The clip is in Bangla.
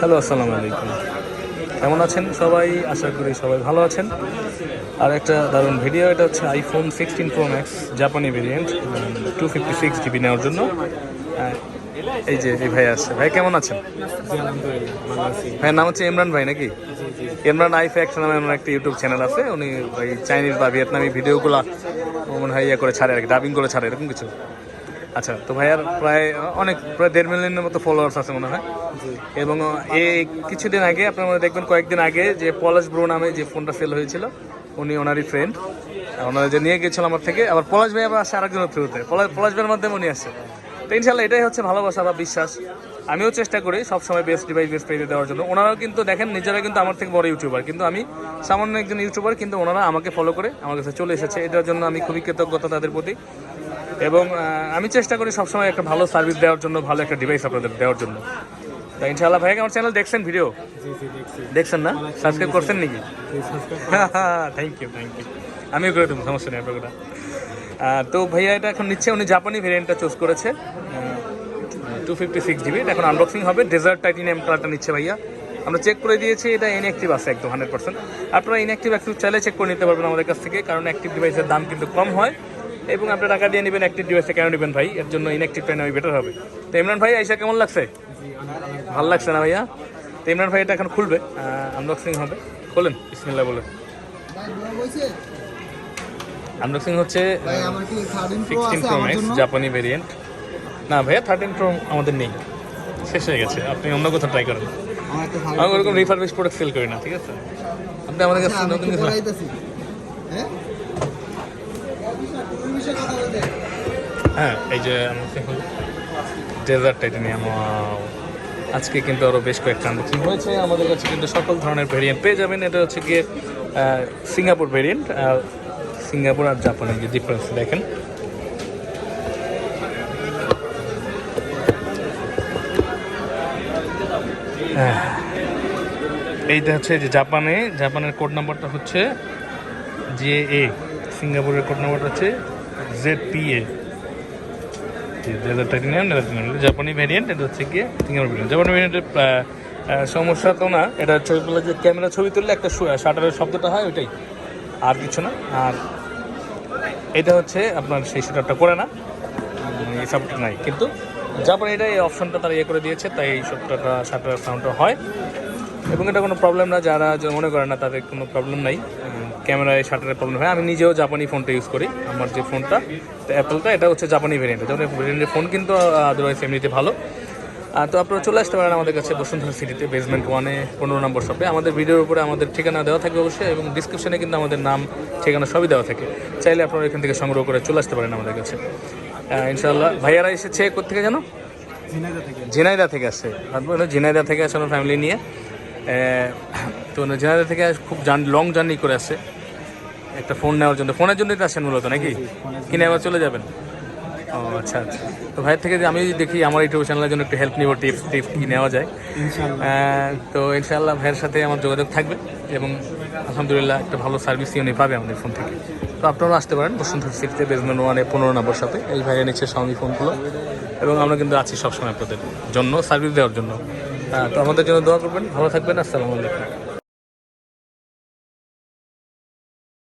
হ্যালো, আসসালামু আলাইকুম। কেমন আছেন সবাই? আশা করি সবাই ভালো আছেন। আর একটা দারুণ ভিডিও, এটা হচ্ছে আইফোন 16 প্রো ম্যাক্স জাপানি ভেরিয়েন্ট 256 GB নেওয়ার জন্য। এই যে এই ভাই আসছে। ভাই কেমন আছেন? ভাইয়ের নাম হচ্ছে ইমরান ভাই নাকি? ইমরান আইফ্যাক্স নামে আমার একটা ইউটিউব চ্যানেল আছে। উনি ওই চাইনিজ বা ভিয়েতনামি ভিডিওগুলো মনে হয় করে ছাড়ে আর কি, ডাবিং করে ছাড়ে এরকম কিছু। আচ্ছা, তো ভাইয়ার প্রায় 1.5 মিলিয়নের মতো ফলোয়ার্স আছে মনে হয়। এবং এই কিছুদিন আগে আপনারা মনে দেখবেন, কয়েকদিন আগে যে পলাশ ব্রো নামে যে ফোনটা সেল হয়েছিল, উনি ওনারই ফ্রেন্ড, ওনারা যে নিয়ে গেছিল আমার থেকে। আবার পলাশ ভাই আবার আসে আরেকজনের থ্রুতে, পলাশ ভাইয়ের মাধ্যমে উনি আসছে। তো ইনশাল্লাহ এটাই হচ্ছে ভালোবাসা বা বিশ্বাস। আমিও চেষ্টা করি সবসময় বেস্ট ডিভাইস বেস্ট পেয়ে দেওয়ার জন্য। ওনারাও কিন্তু দেখেন নিজেরা কিন্তু আমার থেকে বড় ইউটিউবার, কিন্তু আমি সামান্য একজন ইউটিউবার, কিন্তু ওনারা আমাকে ফলো করে আমার কাছে চলে এসেছে। এটার জন্য আমি খুবই কৃতজ্ঞতা তাদের প্রতি। এবং আমি চেষ্টা করি সবসময় একটা ভালো সার্ভিস দেওয়ার জন্য, ভালো একটা ডিভাইস আপনাদের দেওয়ার জন্য। তা ইনশাআল্লাহ ভাই, আমার চ্যানেল দেখছেন, ভিডিও দেখছেন না? সাবস্ক্রাইব করছেন নাকি? Thank you. আমিও করে দেবো, সমস্যা নেই আপনার। তো ভাইয়া এটা এখন নিচ্ছে, উনি জাপানি ভেরিয়েন্টটা চুজ করেছে 256 GB। এটা এখন আনবক্সিং হবে। ডেজার্ট টাইটানিয়াম কালারটা নিচ্ছে ভাইয়া। আমরা চেক করে দিয়েছি, এটা ইনঅ্যাক্টিভ আছে একদম 100%। আপনারা ইনঅ্যাক্টিভ একটু চাইলে চেক করে নিতে পারবেন আমাদের কাছ থেকে, কারণ অ্যাক্টিভ ডিভাইসের দাম কিন্তু কম হয়। এবং আপনি টাকা দিয়ে নেবেন অ্যাক্টিভ ডিভাইসে, কেন নেবেন ভাই? এর জন্য ইনঅ্যাক্টিভটা নেওয়া বেটার হবে। তো ইমরান ভাই আইসা কেমন লাগছে? ভালো লাগছে না ভাইয়া? তো ইমরান ভাই এটা এখন খুলবে, আনবক্সিং হবে। খোলেন, বিসমিল্লাহ বলে। আনবক্সিং হচ্ছে 16 প্রো ম্যাক্স জাপানি ভেরিয়েন্ট। না ভাইয়া, 13 প্রো আমাদের নেই, শেষ হয়ে গেছে। আপনি অন্য কোথাও ট্রাই করেন। আমি ওরকম রিফারবিশ প্রোডাক্ট সেল করি না, ঠিক আছে? আপনি আমাদের কাছে নতুন কিছু। হ্যাঁ, এই যে ডেজার্ট টাইটানিয়াম। আজকে কিন্তু আরও বেশ কয়েকটা আনবক্সিং হয়েছে আমাদের কাছে, কিন্তু সকল ধরনের ভেরিয়েন্ট পেয়ে যাবেন। এটা হচ্ছে গিয়ে সিঙ্গাপুর ভেরিয়েন্ট। সিঙ্গাপুর আর জাপানের যে ডিফারেন্স দেখেন। এইটা হচ্ছে যে জাপানের কোড নাম্বারটা হচ্ছে JA, সিঙ্গাপুরের কোড নাম্বারটা হচ্ছে ZPA। জাপানি ভ্যারিয়েন্ট, এটা হচ্ছে গিয়ে সিঙ্গাপুর ভ্যারিয়েন্ট। জাপানি ভ্যারিয়েন্টের সমস্যা তো না, এটা ছবিগুলো যে ক্যামেরা ছবি তুললে একটা শাটারের শব্দটা হয়, ওইটাই, আর কিছু না। আর এটা হচ্ছে আপনার সেই শাটারটা করে না, এই শব্দটা নাই। কিন্তু জাপানি এটা এই অপশনটা তারা করে দিয়েছে, তাই এই শব্দটা শাটারের সাউন্ডটা হয়। এবং এটা কোনো প্রবলেম না, যারা মনে করে না তাদের কোনো প্রবলেম নাই। ক্যামেরায় শাটারের প্রবলেম হয়। আমি নিজেও জাপানি ফোনটা ইউজ করি। আমার যে ফোনটা অ্যাপেলটা, এটা হচ্ছে জাপানি ভেরিয়েন্ট। যেমন ভেরিয়েন্টের ফোন কিন্তু আদারওয়াইজ এমনিতে ভালো। তো আপনারা চলে আসতে পারেন আমাদের কাছে বসুন্ধরা সিটিতে, বেসমেন্ট 1-এ 15 নম্বর শপে। আমাদের ভিডিওর উপরে আমাদের ঠিকানা দেওয়া থাকবে অবশ্যই, এবং ডিসক্রিপশনে কিন্তু আমাদের নাম, ঠিকানা সবই দেওয়া থাকে। চাইলে আপনারা এখান থেকে সংগ্রহ করে চলে আসতে পারেন আমাদের কাছে। ইনশাআল্লাহ ভাইয়ারা এসেছে কোথেকে যেন? ঝিনাইদা থেকে আসছে। ঝিনাইদা থেকে আসে আমার ফ্যামিলি নিয়ে। তো ঝিনাইদা থেকে খুব লং জার্নি করে আসছে একটা ফোন নেওয়ার জন্য। ফোনের জন্যই তো আসেন মূলত নাকি? কিনে আবার চলে যাবেন? ও আচ্ছা। তো ভাইয়ের থেকে আমি দেখি আমার ইউটিউব চ্যানেলের জন্য একটু হেল্প নিব, টিপস কী নেওয়া যায়। তো ইনশাআল্লাহ ভাইয়ের সাথে আমার যোগাযোগ থাকবে, এবং আলহামদুলিল্লাহ একটা ভালো সার্ভিসই উনি পাবে আমাদের ফোন থেকে। তো আপনারাও আসতে পারেন বসুন্ধরা সিটিতে, বেসমেন্ট 1-এ 15 নম্বর শপে। এই ভাইয়া নিচ্ছে Xiaomi ফোনগুলো, এবং আমরা কিন্তু আছি সবসময় আপনাদের জন্য সার্ভিস দেওয়ার জন্য। তো আমাদের জন্য দোয়া করবেন। ভালো থাকবেন। আসসালামু আলাইকুম।